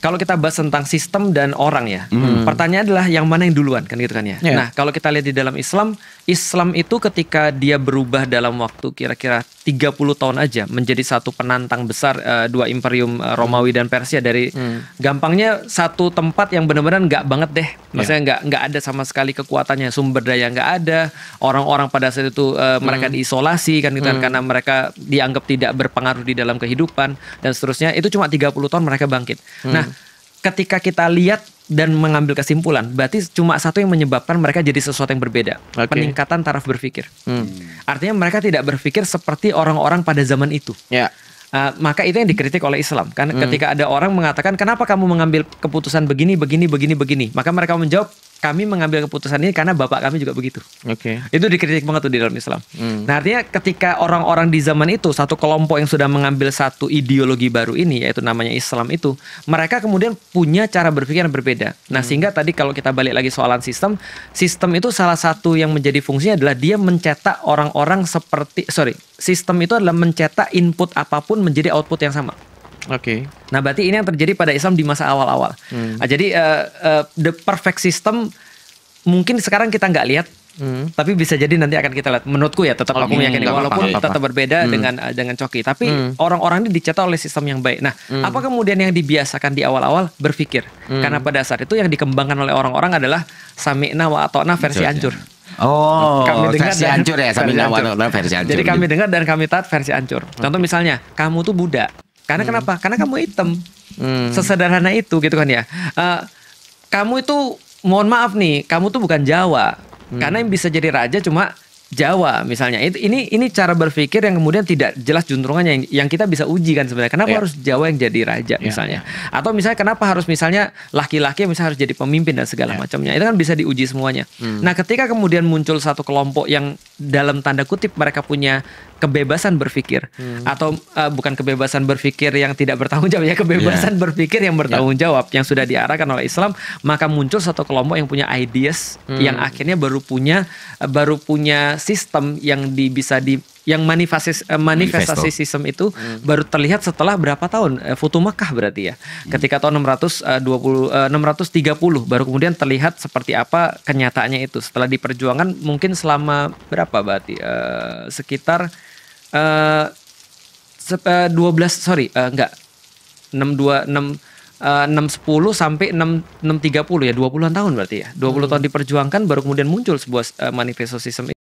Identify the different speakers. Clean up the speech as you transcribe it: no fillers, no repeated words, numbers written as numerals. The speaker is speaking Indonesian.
Speaker 1: kalau kita bahas tentang sistem dan orang ya, pertanyaan adalah yang mana yang duluan kan gitu kan ya.
Speaker 2: Yeah.
Speaker 1: Nah kalau kita lihat di dalam Islam itu ketika dia berubah dalam waktu kira-kira 30 tahun aja menjadi satu penantang besar dua imperium Romawi dan Persia dari gampangnya satu tempat yang benar-benar nggak banget deh, maksudnya nggak ada sama sekali kekuatannya, sumber daya nggak ada, orang-orang pada saat itu mereka diisolasi kan gitu kan, karena mereka dianggap tidak berpengaruh di dalam kehidupan dan seterusnya. Itu cuma 30 tahun mereka bangkit. Nah ketika kita lihat dan mengambil kesimpulan, berarti cuma satu yang menyebabkan mereka jadi sesuatu yang berbeda. Peningkatan taraf berpikir. Artinya mereka tidak berpikir seperti orang-orang pada zaman itu. Maka itu yang dikritik oleh Islam. Kan ketika ada orang mengatakan, kenapa kamu mengambil keputusan begini. Maka mereka menjawab, kami mengambil keputusan ini karena bapak kami juga begitu. Itu dikritik banget tuh di dalam Islam. Nah artinya ketika orang-orang di zaman itu, satu kelompok yang sudah mengambil satu ideologi baru ini, yaitu namanya Islam itu, mereka kemudian punya cara berpikir yang berbeda. Nah sehingga tadi kalau kita balik lagi soalan sistem itu salah satu yang menjadi fungsinya adalah dia mencetak orang-orang sistem itu adalah mencetak input apapun menjadi output yang sama. Nah berarti ini yang terjadi pada Islam di masa awal-awal. Nah, jadi the perfect system mungkin sekarang kita nggak lihat, tapi bisa jadi nanti akan kita lihat. Menurutku ya tetap aku meyakini walaupun tetap berbeda dengan Coki, tapi orang-orang ini dicetak oleh sistem yang baik. Nah apa kemudian yang dibiasakan di awal-awal berpikir? Karena pada saat itu yang dikembangkan oleh orang-orang adalah sami'na wa ata'na versi hancur.
Speaker 2: Kami dengar versi hancur ya, sami'na wa ata'na versi hancur.
Speaker 1: Jadi kami dengar dan kami taat versi hancur. Contoh misalnya, kamu tuh budak. Karena kenapa? Karena kamu hitam. Sesederhana itu gitu kan ya. Kamu itu mohon maaf nih, kamu tuh bukan Jawa. Karena yang bisa jadi raja cuma Jawa misalnya. Ini cara berpikir yang kemudian tidak jelas juntrungannya yang kita bisa uji kan sebenarnya. Kenapa harus Jawa yang jadi raja misalnya? Atau misalnya kenapa harus misalnya laki-laki misalnya harus jadi pemimpin dan segala macamnya. Itu kan bisa diuji semuanya. Nah, ketika kemudian muncul satu kelompok yang dalam tanda kutip mereka punya kebebasan berpikir atau bukan kebebasan berpikir yang tidak bertanggung jawab ya, kebebasan berpikir yang bertanggung jawab yang sudah diarahkan oleh Islam, maka muncul satu kelompok yang punya ideas yang akhirnya baru punya sistem yang yang manifestasi sistem itu baru terlihat setelah berapa tahun? Futuh Makkah berarti ya. Ketika tahun 630 baru kemudian terlihat seperti apa kenyataannya itu. Setelah diperjuangkan mungkin selama berapa berarti? Sekitar 610 sampai 630 ya, 20-an tahun berarti ya. 20 tahun diperjuangkan baru kemudian muncul sebuah manifesto sistem